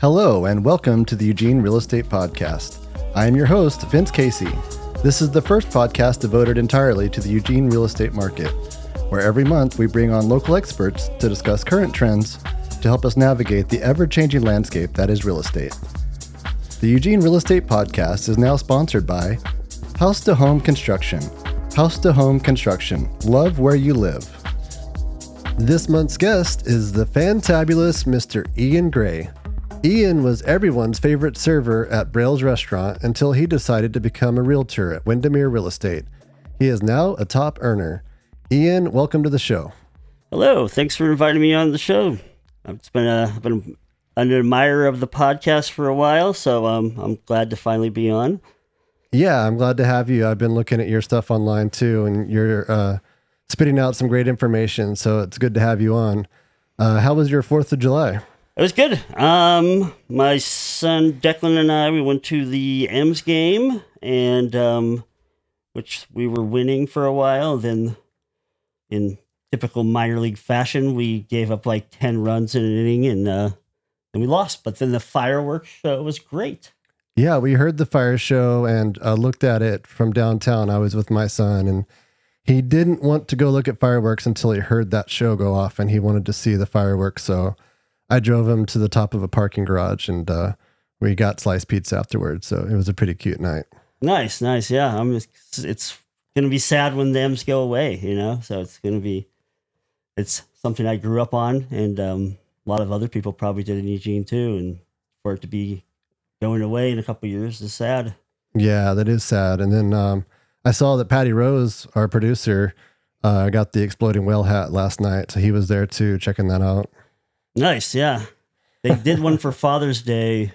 Hello, and welcome to the Eugene Real Estate Podcast. I am your host, Vince Casey. This is the first podcast devoted entirely to the Eugene real estate market, where every month we bring on local experts to discuss current trends to help us navigate the ever-changing landscape that is real estate. The Eugene Real Estate Podcast is now sponsored by House to Home Construction. House to Home Construction. Love where you live. This month's guest is the fantabulous Mr. Ian Gray. Ian was everyone's favorite server at Braille's restaurant until he decided to become a realtor at Windemere Real Estate. He is now a top earner. Ian, welcome to the show. Hello, thanks for inviting me on the show. I've been an admirer of the podcast for a while, so I'm glad to finally be on. Yeah, I'm glad to have you. I've been looking at your stuff online too, and you're spitting out some great information, so it's good to have you on. How was your 4th of July? It was good. My son Declan and I, we went to the M's game, and which we were winning for a while. Then, in typical minor league fashion, we gave up like 10 runs in an inning, and then we lost. But then the fireworks show was great. Yeah, we heard the fire show and looked at it from downtown. I was with my son, and he didn't want to go look at fireworks until he heard that show go off, and he wanted to see the fireworks. So I drove him to the top of a parking garage, and we got sliced pizza afterwards. So it was a pretty cute night. Nice. Yeah, it's going to be sad when the M's go away, you know? So it's something I grew up on, and a lot of other people probably did in Eugene too. And for it to be going away in a couple of years is sad. Yeah, that is sad. And then I saw that Patty Rose, our producer, got the exploding whale hat last night. So he was there too, checking that out. Nice, yeah. They did one for Father's Day.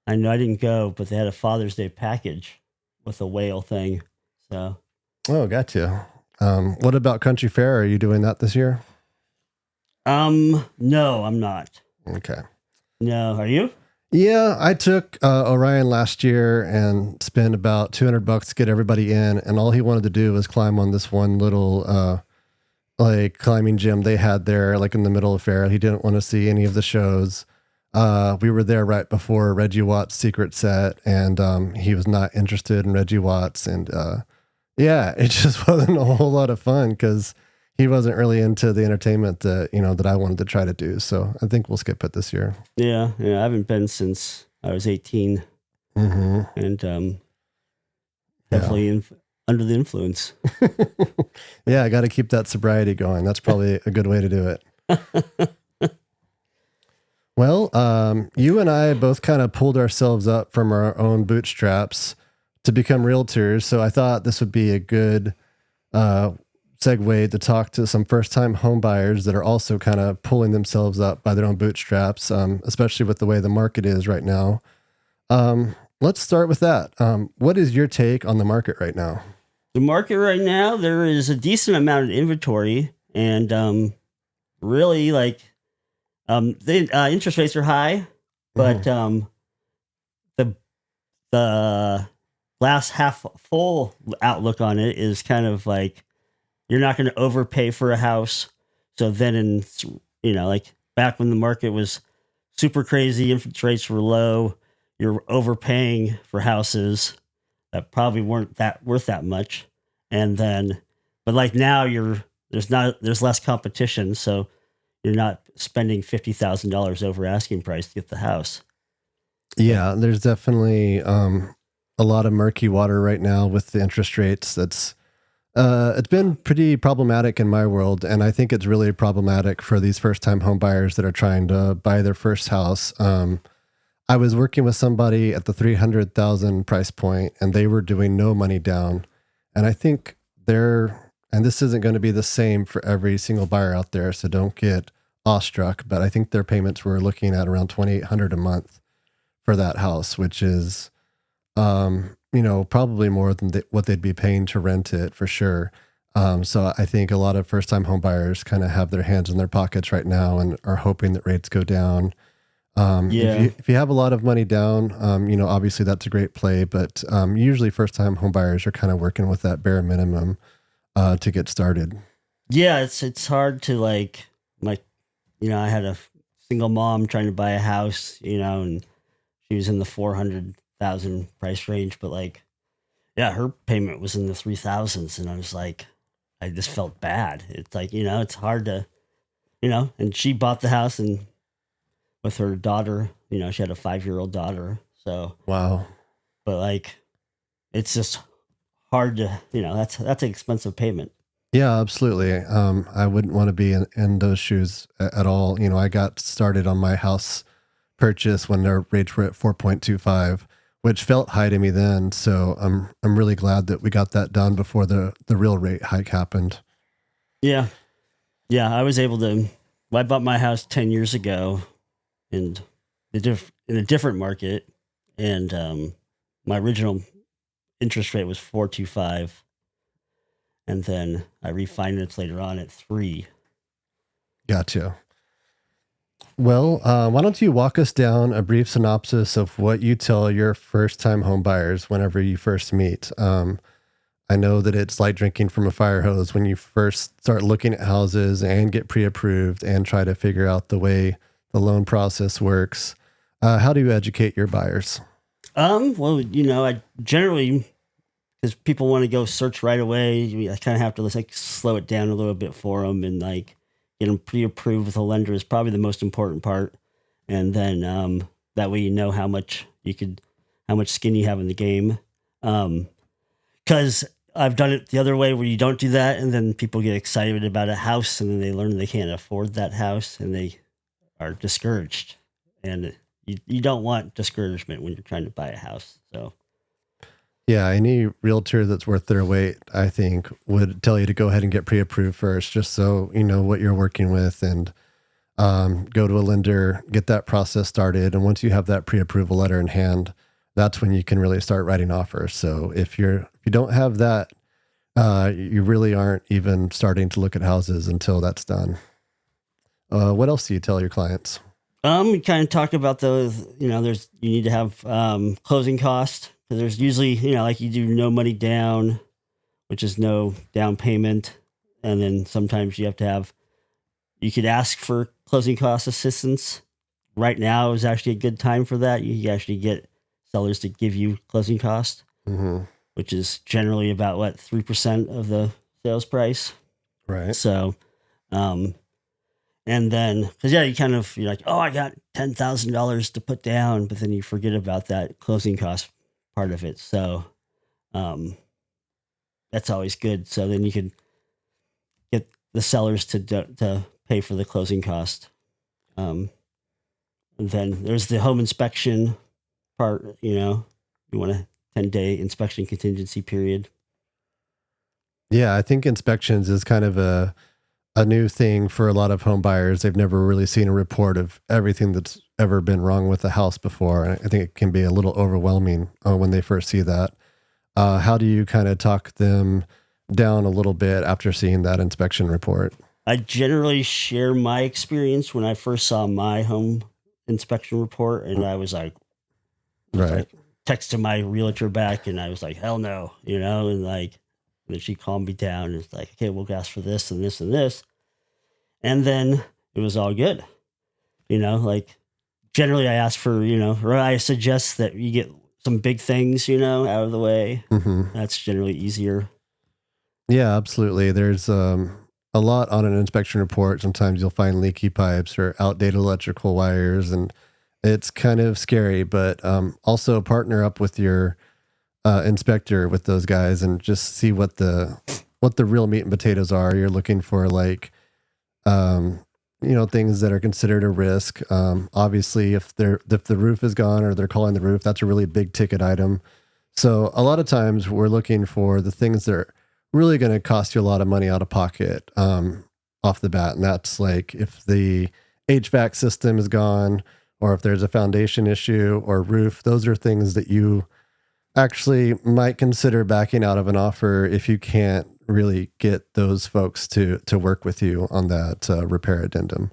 I know I didn't go, but they had a Father's Day package with a whale thing. So. Oh, gotcha. What about Country Fair? Are you doing that this year? No, I'm not. Okay. No, are you? Yeah, I took Orion last year and spent about $200 to get everybody in, and all he wanted to do was climb on this one little like climbing gym they had there, like in the middle of fair. He didn't want to see any of the shows. We were there right before Reggie Watts' secret set, and he was not interested in Reggie Watts. And yeah, it just wasn't a whole lot of fun because he wasn't really into the entertainment that I wanted to try to do. So I think we'll skip it this year. Yeah, I haven't been since I was 18, and definitely under the influence. Yeah, I got to keep that sobriety going. That's probably a good way to do it. Well, you and I both kind of pulled ourselves up from our own bootstraps to become realtors. So I thought this would be a good segue to talk to some first-time home buyers that are also kind of pulling themselves up by their own bootstraps, especially with the way the market is right now. Let's start with that. What is your take on the market right now? The market right now, there is a decent amount of inventory, and really, like, the interest rates are high, but the glass half full outlook on it is kind of like you're not going to overpay for a house. So then, like back when the market was super crazy, interest rates were low, you're overpaying for houses that probably weren't that worth that much. And then, but like now there's less competition. So you're not spending $50,000 over asking price to get the house. Yeah, there's definitely a lot of murky water right now with the interest rates. It's been pretty problematic in my world, and I think it's really problematic for these first-time home buyers that are trying to buy their first house. I was working with somebody at the $300,000 price point, and they were doing no money down. And I think and this isn't going to be the same for every single buyer out there, so don't get awestruck, but I think their payments were looking at around $2,800 a month for that house, which is, probably more than what they'd be paying to rent it for sure. So I think a lot of first-time home buyers kind of have their hands in their pockets right now and are hoping that rates go down. If you have a lot of money down, obviously that's a great play, but usually first-time home buyers are kind of working with that bare minimum to get started. Yeah, it's hard to like, I had a single mom trying to buy a house, and she was in the 400,000 price range, but like, yeah, her payment was in the 3,000s, and I was like, I just felt bad. It's like, it's hard to, and she bought the house and with her daughter, she had a 5-year-old daughter. So, Wow. but like, it's just hard to, that's an expensive payment. Yeah, absolutely. I wouldn't want to be in those shoes at all. I got started on my house purchase when their rates were at 4.25, which felt high to me then. So I'm really glad that we got that done before the real rate hike happened. Yeah. Yeah. I was able to, I bought my house 10 years ago and in a different market. And my original interest rate was 4.25. And then I refinanced later on at 3. Gotcha. Well, why don't you walk us down a brief synopsis of what you tell your first-time home buyers whenever you first meet? I know that it's like drinking from a fire hose when you first start looking at houses and get pre-approved and try to figure out the way the loan process works. How do you educate your buyers? Well, I generally, because people want to go search right away, I kind of have to like slow it down a little bit for them and like get them pre-approved with a lender is probably the most important part. And then that way how much skin you have in the game. Because I've done it the other way where you don't do that, and then people get excited about a house, and then they learn they can't afford that house, and they are discouraged. And you don't want discouragement when you're trying to buy a house. So. Yeah, any realtor that's worth their weight, I think, would tell you to go ahead and get pre-approved first, just so you know what you're working with, and go to a lender, get that process started. And once you have that pre-approval letter in hand, that's when you can really start writing offers. So if you don't have that, you really aren't even starting to look at houses until that's done. What else do you tell your clients? We kind of talk about those, you need to have closing costs. There's usually, like you do no money down, which is no down payment. And then sometimes you could ask for closing cost assistance. Right now is actually a good time for that. You actually get sellers to give you closing cost, which is generally about 3% of the sales price. Right. So, and then, cause you're like, oh, I got $10,000 to put down, but then you forget about that closing cost part of it. So, that's always good. So then you can get the sellers to pay for the closing cost. And then there's the home inspection part, you want a 10-day inspection contingency period. Yeah, I think inspections is kind of a new thing for a lot of home buyers. They've never really seen a report of everything that's ever been wrong with the house before. And I think it can be a little overwhelming when they first see that. How do you kind of talk them down a little bit after seeing that inspection report? I generally share my experience when I first saw my home inspection report, and I was like, texted my realtor back, and I was like, hell no, and then she calmed me down and it's like, okay, we'll ask for this and this and this. And then it was all good. Generally I ask for, or I suggest that you get some big things, out of the way. That's generally easier. Yeah, absolutely. There's a lot on an inspection report. Sometimes you'll find leaky pipes or outdated electrical wires, and it's kind of scary, but also partner up with your inspector with those guys and just see what the real meat and potatoes are. You're looking for things that are considered a risk. Obviously if the roof is gone or they're calling the roof, that's a really big ticket item. So a lot of times we're looking for the things that are really going to cost you a lot of money out of pocket off the bat. And that's like if the HVAC system is gone or if there's a foundation issue or roof, those are things that you actually might consider backing out of an offer if you can't really get those folks to work with you on that repair addendum.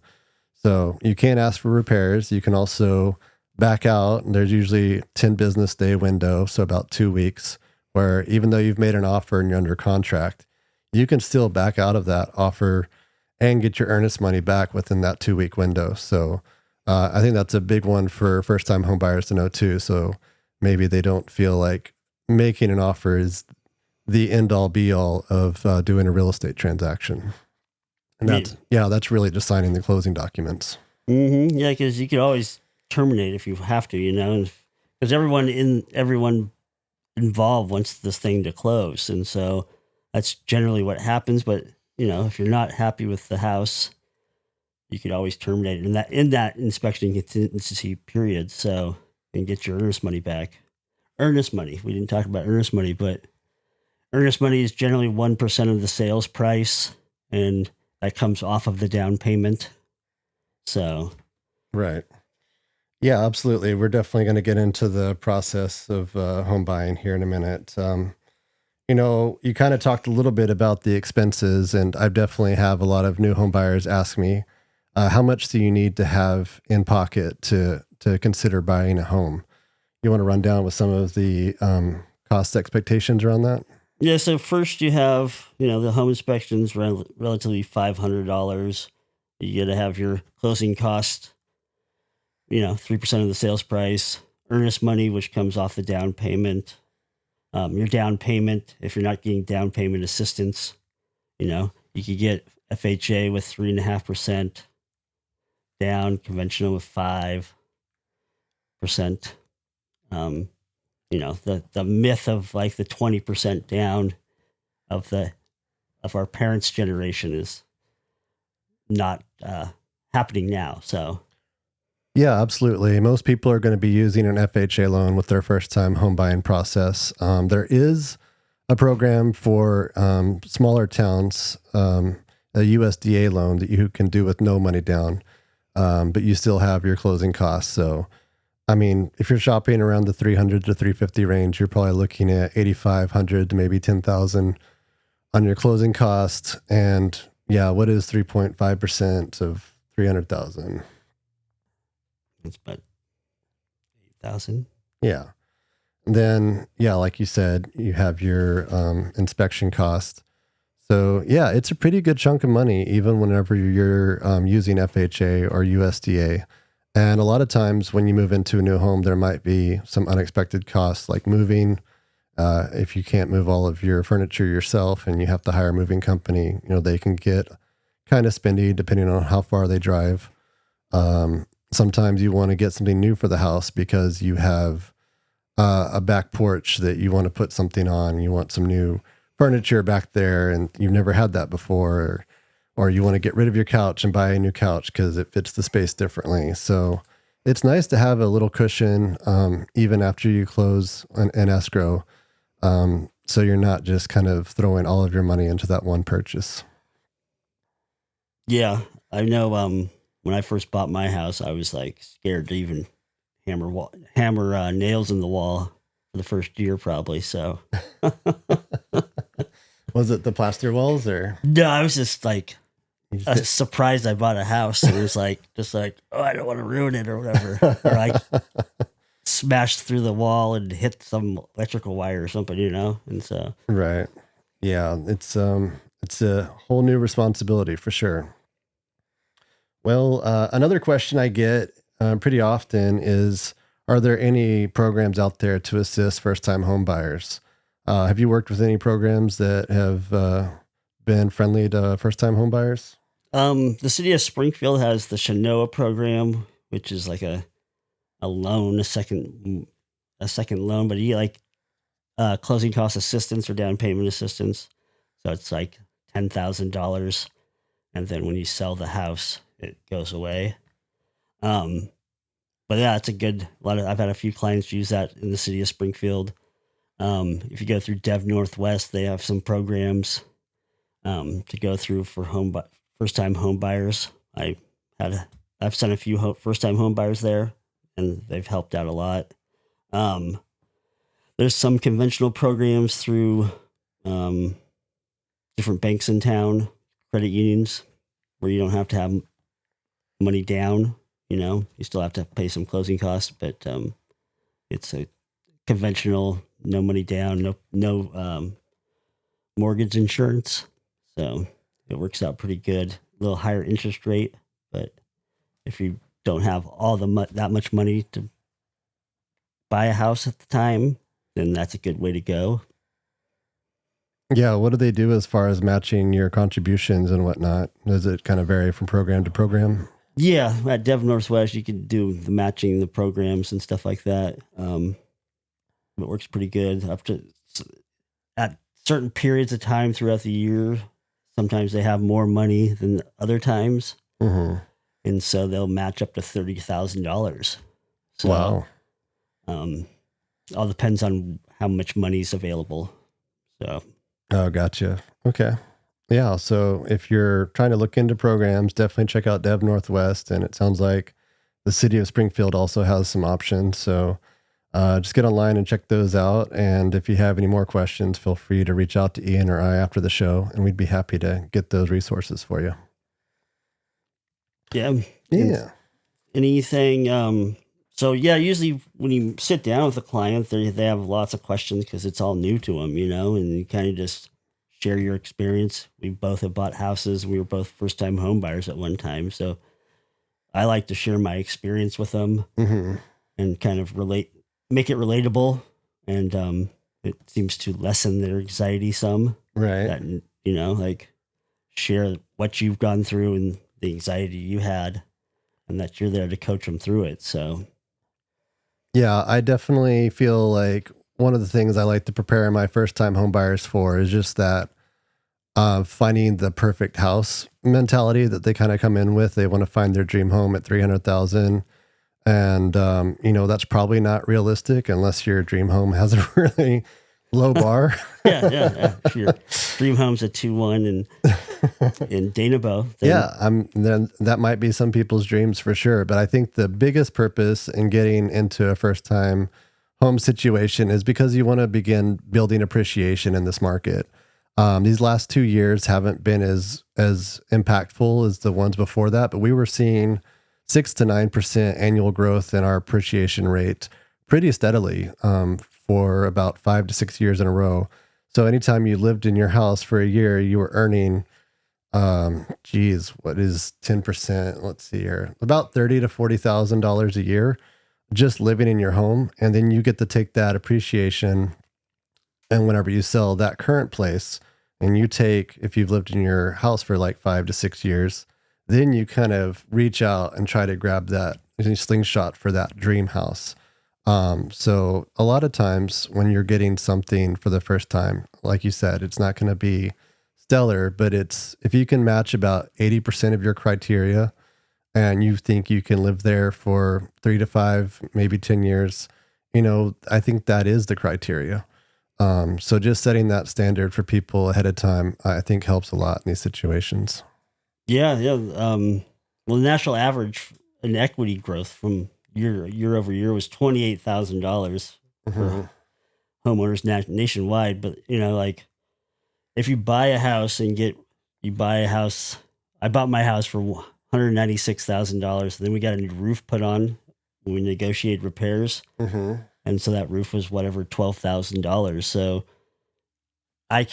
So you can't ask for repairs. You can also back out, and there's usually 10 business day window, so about 2 weeks, where even though you've made an offer and you're under contract, you can still back out of that offer and get your earnest money back within that 2 week window. So I think that's a big one for first-time home buyers to know too. So maybe they don't feel like making an offer is the end-all be-all of doing a real estate transaction. And that's really just signing the closing documents. Mm-hmm. Yeah, because you could always terminate if you have to, because everyone involved wants this thing to close, and so that's generally what happens. But if you're not happy with the house, you could always terminate it in that inspection contingency period, so and get your earnest money back. Earnest money. We didn't talk about earnest money, but earnest money is generally 1% of the sales price, and that comes off of the down payment. So, right. Yeah, absolutely. We're definitely going to get into the process of home buying here in a minute. You kind of talked a little bit about the expenses, and I definitely have a lot of new home buyers ask me, how much do you need to have in pocket to consider buying a home? You want to run down with some of the cost expectations around that? yeah, so first you have, the home inspections, relatively $500. You got to have your closing cost, 3% of the sales price, earnest money, which comes off the down payment. Your down payment, if you're not getting down payment assistance, you could get FHA with 3.5% down, conventional with 5%. The myth of like the 20% down of our parents' generation is not happening now. So Yeah, absolutely. Most people are going to be using an FHA loan with their first time home buying process. There is a program for smaller towns, a USDA loan that you can do with no money down, but you still have your closing costs. So, I mean, if you're shopping around the 300 to 350 range, you're probably looking at 8,500 to maybe 10,000 on your closing cost. And yeah, what is 3.5% of 300,000? it's about 8,000. Yeah. Then, yeah, like you said, you have your inspection cost. So, yeah, it's a pretty good chunk of money, even whenever you're using FHA or USDA. And a lot of times when you move into a new home, there might be some unexpected costs like moving. If you can't move all of your furniture yourself and you have to hire a moving company, they can get kind of spendy depending on how far they drive. Sometimes you want to get something new for the house because you have a back porch that you want to put something on. You want some new furniture back there and you've never had that before, or you want to get rid of your couch and buy a new couch because it fits the space differently. So it's nice to have a little cushion, even after you close an escrow. So you're not just kind of throwing all of your money into that one purchase. Yeah, I know. When I first bought my house, I was like scared to even hammer nails in the wall for the first year, probably. So, Was it the plaster walls or? no, I was just like surprised I bought a house. It was like oh, I don't want to ruin it or whatever, or I smashed through the wall and hit some electrical wire or something, And so, Right. Yeah, it's a whole new responsibility for sure. Well, another question I get pretty often is, are there any programs out there to assist first-time home buyers? Have you worked with any programs that have been friendly to first-time home buyers? the city of Springfield has the Shanoa program, which is like a loan, a second loan, but you get like closing cost assistance or down payment assistance. So it's like $10,000, and then when you sell the house, it goes away. But yeah, it's I've had a few clients use that in the city of Springfield. If you go through Dev Northwest, they have some programs to go through for first time home buyers. I've sent a few first time home buyers there, and they've helped out a lot. There's some conventional programs through different banks in town, credit unions, where you don't have to have money down. You still have to pay some closing costs, but it's a conventional, no money down, no mortgage insurance. So it works out pretty good. A little higher interest rate, but if you don't have all that much money to buy a house at the time, then that's a good way to go. Yeah. What do they do as far as matching your contributions and whatnot? Does it kind of vary from program to program? Yeah, at Dev Northwest, you can do the matching, the programs and stuff like that. It works pretty good up to at certain periods of time throughout the year. Sometimes they have more money than other times, and so they'll match up to $30,000. So, Wow. All depends on how much money is available. So, Oh, gotcha. Okay. Yeah. So if you're trying to look into programs, definitely check out Dev Northwest. And it sounds like the city of Springfield also has some options. So just get online and check those out. And if you have any more questions, feel free to reach out to Ian or I after the show, and we'd be happy to get those resources for you. yeah. Yeah. Anything. So yeah, usually when you sit down with a client, they have lots of questions because it's all new to them, and you kind of just share your experience. We both have bought houses. We were both first time home buyers at one time. So I like to share my experience with them and kind of make it relatable. And it seems to lessen their anxiety some. Right. That, like share what you've gone through and the anxiety you had, and that you're there to coach them through it. So, yeah, I definitely feel like one of the things I like to prepare my first time home buyers for is just that finding the perfect house mentality that they kind of come in with. They want to find their dream home at 300,000. And, that's probably not realistic unless your dream home has a really low bar. yeah. Sure. Dream homes at 2-1 in Danabo. Then that might be some people's dreams for sure. But I think the biggest purpose in getting into a first time home situation is because you want to begin building appreciation in this market. These last 2 years haven't been as impactful as the ones before that, but we were seeing 6 to 9% annual growth in our appreciation rate pretty steadily for about 5 to 6 years in a row. So anytime you lived in your house for a year, you were earning, what is 10%? Let's see here, about $30,000 to $40,000 a year just living in your home, and then you get to take that appreciation. And whenever you sell that current place and you take, if you've lived in your house for like 5 to 6 years, then you kind of reach out and try to grab that slingshot for that dream house. So a lot of times when you're getting something for the first time, like you said, it's not going to be stellar, but if you can match about 80% of your criteria and you think you can live there for 3 to 5, maybe 10 years, I think that is the criteria. So just setting that standard for people ahead of time, I think helps a lot in these situations. Yeah. Well, the national average in equity growth from year over year was $28,000 for homeowners nationwide. But like if you buy a house I bought my house for $196,000. Then we got a new roof put on when we negotiated repairs. And so that roof was whatever, $12,000. So I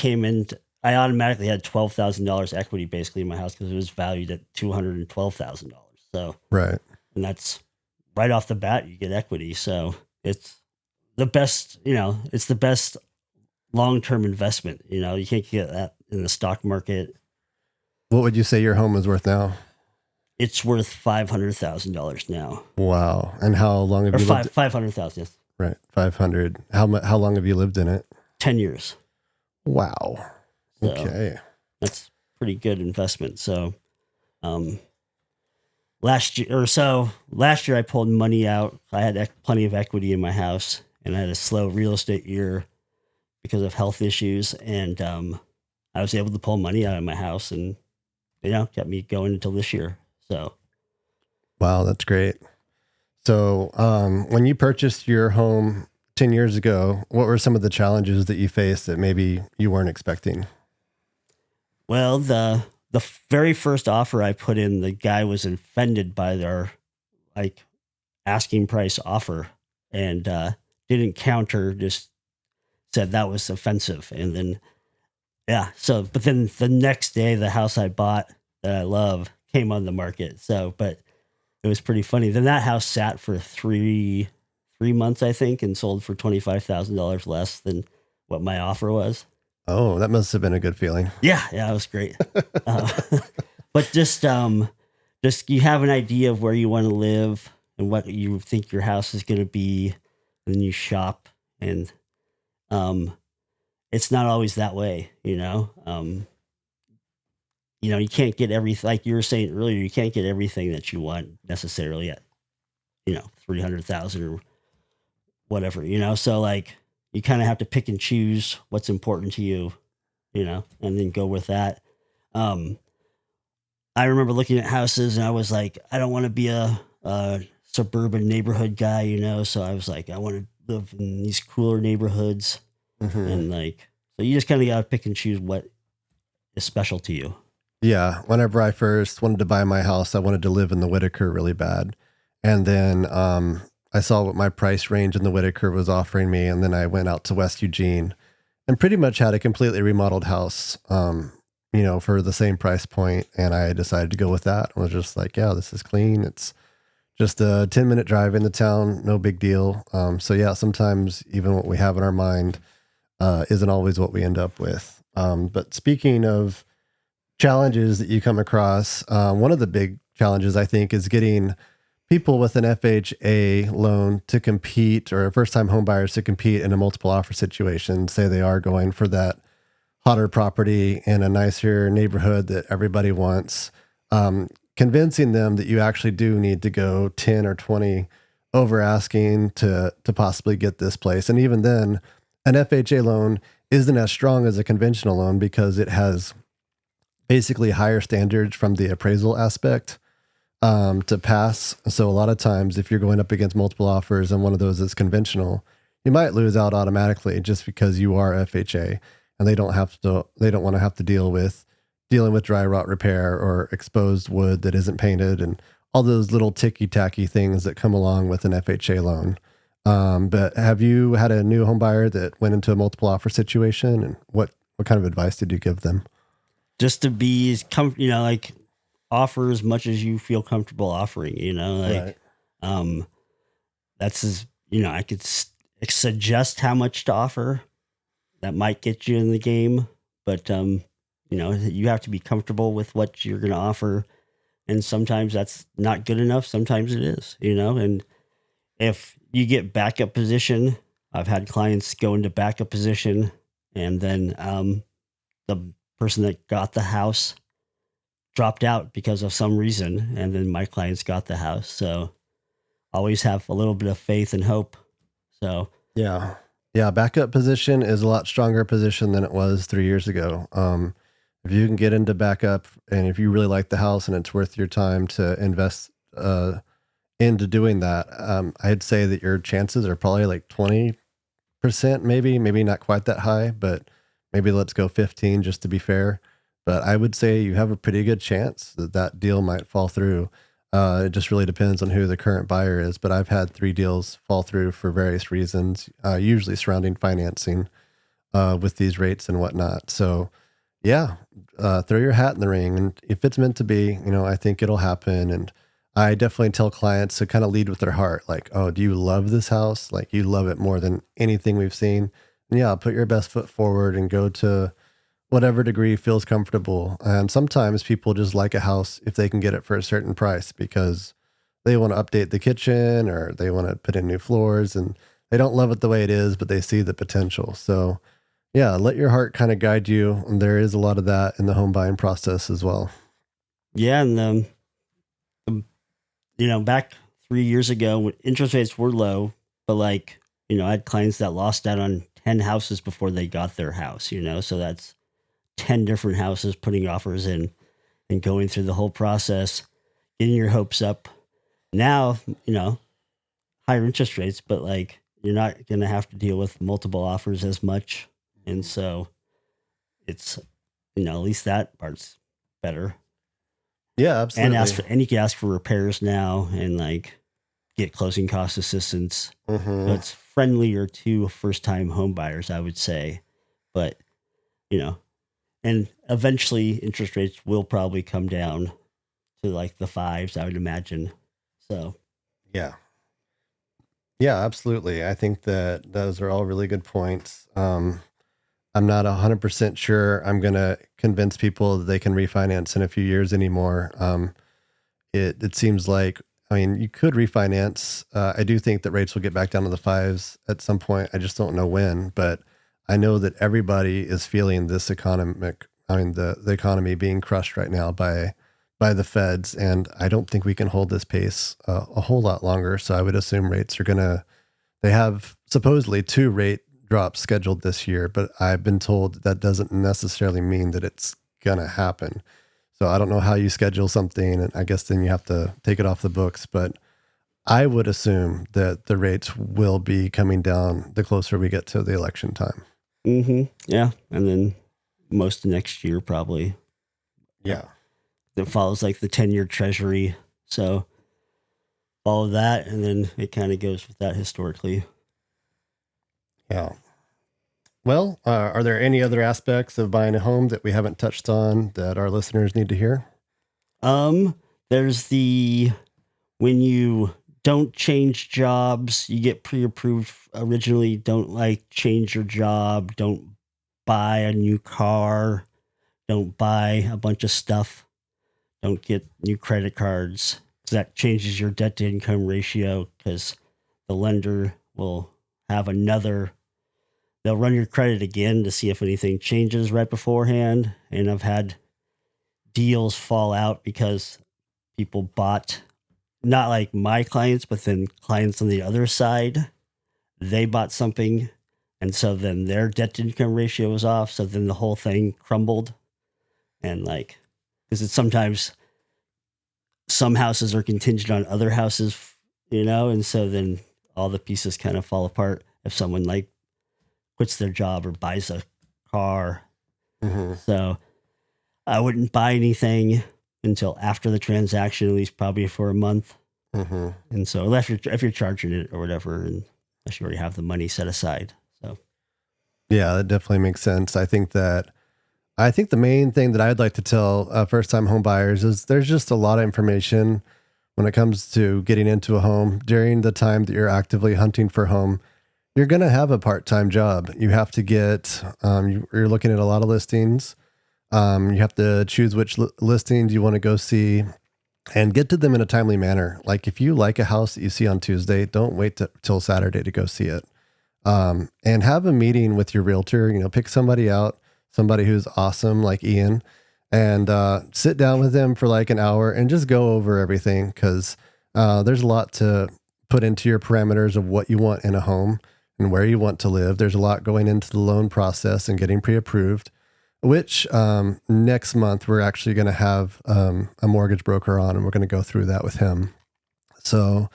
automatically had $12,000 equity basically in my house because it was valued at $212,000. So, right. And that's right off the bat, you get equity. So it's the best, it's the best long-term investment. You can't get that in the stock market. What would you say your home is worth now? It's worth $500,000 now. Wow. And how long have you lived? 500,000. Yes. Right. 500. How long have you lived in it? 10 years. Wow. So okay. That's pretty good investment. So, last year I pulled money out. I had plenty of equity in my house, and I had a slow real estate year because of health issues. And, I was able to pull money out of my house and, kept me going until this year. So. Wow. That's great. So, when you purchased your home 10 years ago, what were some of the challenges that you faced that maybe you weren't expecting? Well, the very first offer I put in, the guy was offended by their asking price offer and didn't counter, just said that was offensive. And then, but then the next day, the house I bought that I love came on the market. So, but it was pretty funny. Then that house sat for three months, I think, and sold for $25,000 less than what my offer was. Oh, that must have been a good feeling. Yeah, it was great. uh, but just you have an idea of where you want to live and what you think your house is going to be, and then you shop, and it's not always that way, you know. You can't get everything, like you were saying earlier. You can't get everything that you want necessarily at 300,000 or whatever, So like you kind of have to pick and choose what's important to you, and then go with that. I remember looking at houses and I was like, I don't want to be a suburban neighborhood guy, So I was like, I want to live in these cooler neighborhoods, and like, so you just kind of got to pick and choose what is special to you. Yeah. Whenever I first wanted to buy my house, I wanted to live in the Whitaker really bad. And then I saw what my price range in the Whitaker was offering me. And then I went out to West Eugene and pretty much had a completely remodeled house, for the same price point. And I decided to go with that. I was just like, yeah, this is clean. It's just a 10-minute drive into town. No big deal. So yeah, sometimes even what we have in our mind isn't always what we end up with. But speaking of challenges that you come across, one of the big challenges, I think, is getting people with an FHA loan to compete, or first-time home buyers to compete in a multiple offer situation. Say they are going for that hotter property in a nicer neighborhood that everybody wants. Convincing them that you actually do need to go 10 or 20 over asking to possibly get this place. And even then, an FHA loan isn't as strong as a conventional loan because it has basically higher standards from the appraisal aspect to pass. So a lot of times if you're going up against multiple offers and one of those is conventional, you might lose out automatically just because you are FHA and they don't want to have to dealing with dry rot repair or exposed wood that isn't painted and all those little ticky-tacky things that come along with an FHA loan. But have you had a new home buyer that went into a multiple offer situation, and what kind of advice did you give them? Just to be like offer as much as you feel comfortable offering, Right. That's I could suggest how much to offer that might get you in the game, but you have to be comfortable with what you're going to offer. And sometimes that's not good enough. Sometimes it is, and if you get backup position, I've had clients go into backup position and then, the person that got the house dropped out because of some reason. And then my clients got the house. So always have a little bit of faith and hope. So yeah. Backup position is a lot stronger position than it was 3 years ago. If you can get into backup and if you really like the house and it's worth your time to invest into doing that, I'd say that your chances are probably like 20%, maybe not quite that high, but maybe let's go 15 just to be fair. But I would say you have a pretty good chance that deal might fall through. It just really depends on who the current buyer is. But I've had 3 deals fall through for various reasons, usually surrounding financing with these rates and whatnot. So yeah, throw your hat in the ring. And if it's meant to be, I think it'll happen. And I definitely tell clients to kind of lead with their heart. Like, oh, do you love this house? Like you love it more than anything we've seen. And yeah, put your best foot forward and go to whatever degree feels comfortable. And sometimes people just like a house if they can get it for a certain price because they want to update the kitchen or they want to put in new floors and they don't love it the way it is, but they see the potential. So yeah, let your heart kind of guide you. And there is a lot of that in the home buying process as well. yeah. And, back 3 years ago when interest rates were low, but like, I had clients that lost out on 10 houses before they got their house, so that's 10 different houses putting offers in and going through the whole process, getting your hopes up. Now, higher interest rates, but like you're not going to have to deal with multiple offers as much. And so it's, at least that part's better. Yeah, absolutely. And you can ask for repairs now and like get closing cost assistance. Mm-hmm. So it's friendlier to first-time home buyers, I would say. But, and eventually interest rates will probably come down to like the 5s, I would imagine. So, Yeah. Yeah, absolutely. I think that those are all really good points. I'm not 100% sure I'm going to convince people that they can refinance in a few years anymore. It seems like, I mean, you could refinance. I do think that rates will get back down to the fives at some point. I just don't know when, but I know that everybody is feeling this the economy being crushed right now by the feds. And I don't think we can hold this pace a whole lot longer. So I would assume rates are they have supposedly 2 rate drops scheduled this year, but I've been told that doesn't necessarily mean that it's going to happen. So I don't know how you schedule something, and I guess then you have to take it off the books. But I would assume that the rates will be coming down the closer we get to the election time. yeah. And then most of next year, probably. Yeah. It follows like the 10-year treasury. So, all of that. And then it kind of goes with that historically. Yeah. Well, are there any other aspects of buying a home that we haven't touched on that our listeners need to hear? There's when you don't change jobs, you get pre-approved originally. Don't like change your job. Don't buy a new car. Don't buy a bunch of stuff. Don't get new credit cards. 'Cause that changes your debt to income ratio because the lender will have they'll run your credit again to see if anything changes right beforehand. And I've had deals fall out because people bought, not like my clients, but then clients on the other side, they bought something. And so then their debt to income ratio was off. So then the whole thing crumbled. And like, because it's sometimes some houses are contingent on other houses, and so then all the pieces kind of fall apart if someone like quits their job or buys a car. Mm-hmm. So I wouldn't buy anything until after the transaction, at least probably for a month. Mm-hmm. And so if you're charging it or whatever, and unless you already have the money set aside. So Yeah, that definitely makes sense. I think the main thing that I'd like to tell first-time home buyers is there's just a lot of information when it comes to getting into a home during the time that you're actively hunting for a home. You're going to have a part-time job. You have to you're looking at a lot of listings. You have to choose which listings you want to go see and get to them in a timely manner. Like if you like a house that you see on Tuesday, don't wait till Saturday to go see it. And have a meeting with your realtor, pick somebody out, somebody who's awesome, like Ian, and sit down with them for like an hour and just go over everything. Because there's a lot to put into your parameters of what you want in a home and where you want to live. There's a lot going into the loan process and getting pre-approved, which next month we're actually going to have a mortgage broker on, and we're going to go through that with him. So,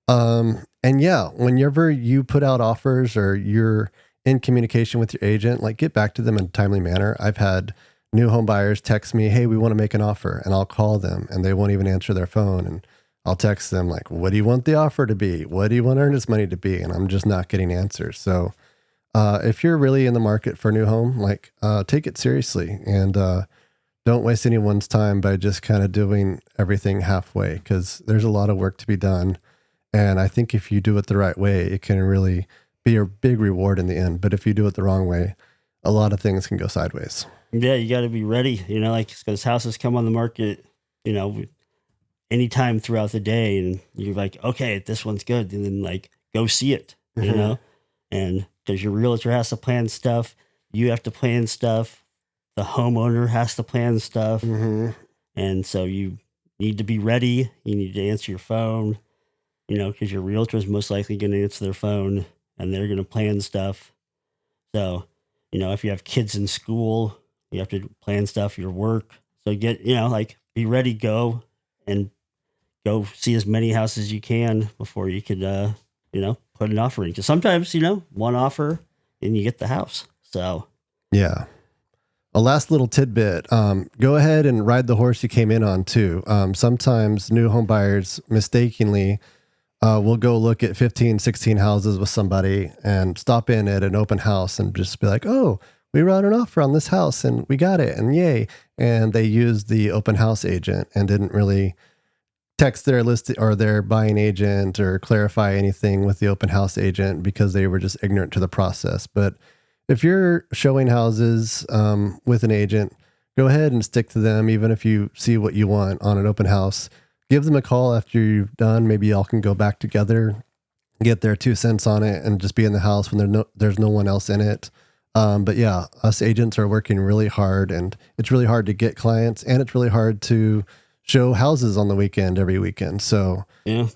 and yeah, whenever you put out offers or you're in communication with your agent, like get back to them in a timely manner. I've had new home buyers text me, "Hey, we want to make an offer," and I'll call them and they won't even answer their phone. And I'll text them like, "What do you want the offer to be? What do you want earnest money to be?" And I'm just not getting answers. So, if you're really in the market for a new home, take it seriously and, don't waste anyone's time by just kind of doing everything halfway, because there's a lot of work to be done. And I think if you do it the right way, it can really be a big reward in the end. But if you do it the wrong way, a lot of things can go sideways. yeah, you got to be ready, because houses come on the market, anytime throughout the day, and you're like, okay, this one's good, and then like go see it, and because your realtor has to plan stuff, you have to plan stuff, the homeowner has to plan stuff, and so you need to be ready. You need to answer your phone, because your realtor is most likely going to answer their phone, and they're going to plan stuff. So, if you have kids in school, you have to plan stuff, your work. So be ready, go see as many houses as you can before you could, put an offer in. Because sometimes, one offer and you get the house. So, yeah. A last little tidbit, go ahead and ride the horse you came in on too. Sometimes new home buyers mistakenly will go look at 15, 16 houses with somebody and stop in at an open house and just be like, "Oh, we wrote an offer on this house and we got it and yay." And they used the open house agent and didn't really text their list or their buying agent or clarify anything with the open house agent because they were just ignorant to the process. But if you're showing houses with an agent, go ahead and stick to them. Even if you see what you want on an open house, give them a call after you've done. Maybe y'all can go back together, get their 2 cents on it, and just be in the house when there's no one else in it. But yeah, us agents are working really hard, and it's really hard to get clients, and it's really hard to show houses on the weekend every weekend. So yeah.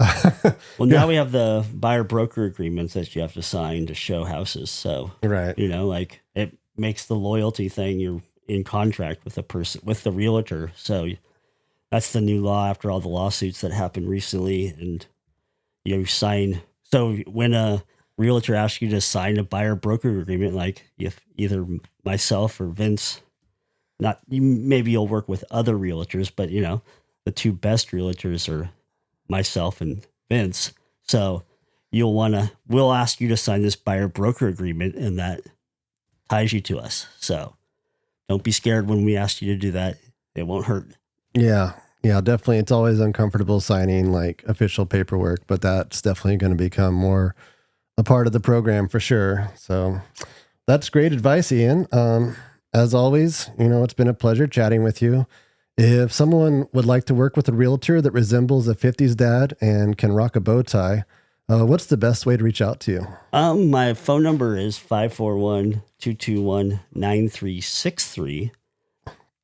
Well, now we have the buyer broker agreements that you have to sign to show houses. So right, like it makes the loyalty thing. You're in contract with the person, with the realtor. So that's the new law after all the lawsuits that happened recently, and you sign. So when a realtor asks you to sign a buyer broker agreement, like if either myself or Vince, maybe you'll work with other realtors, but the 2 best realtors are myself and Vince. So we'll ask you to sign this buyer broker agreement, and that ties you to us. So don't be scared when we ask you to do that. It won't hurt. Yeah, definitely. It's always uncomfortable signing like official paperwork, but that's definitely going to become more a part of the program for sure. So that's great advice, Ian. As always, it's been a pleasure chatting with you. If someone would like to work with a realtor that resembles a 50s dad and can rock a bow tie, what's the best way to reach out to you? My phone number is 541-221-9363.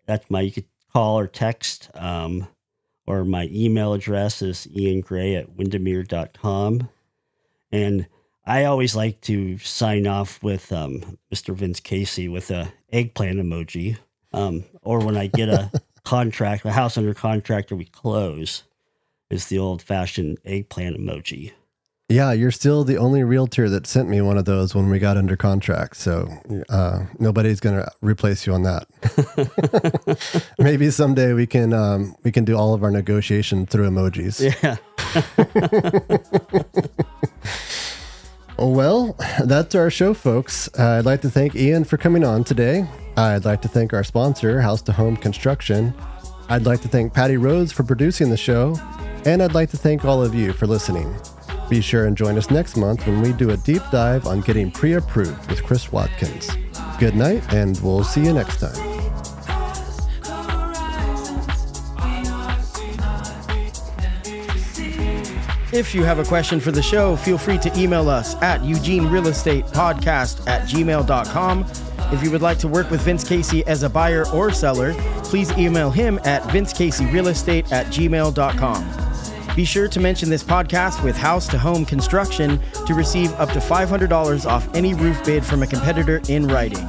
You could call or text, or my email address is iangray@windemere.com. And I always like to sign off with Mr. Vince Casey with a eggplant emoji. Or when I get a house under contract, or we close, is the old-fashioned eggplant emoji. Yeah, you're still the only realtor that sent me one of those when we got under contract. So nobody's going to replace you on that. Maybe someday we can do all of our negotiation through emojis. Yeah. Well, that's our show, folks. I'd like to thank Ian for coming on today. I'd like to thank our sponsor, House to Home Construction. I'd like to thank Patty Rhodes for producing the show. And I'd like to thank all of you for listening. Be sure and join us next month when we do a deep dive on getting pre-approved with Chris Watkins. Good night, and we'll see you next time. If you have a question for the show, feel free to email us at eugenerealestatepodcast@gmail.com. If you would like to work with Vince Casey as a buyer or seller, please email him at vincecaseyrealestate@gmail.com. Be sure to mention this podcast with House to Home Construction to receive up to $500 off any roof bid from a competitor in writing.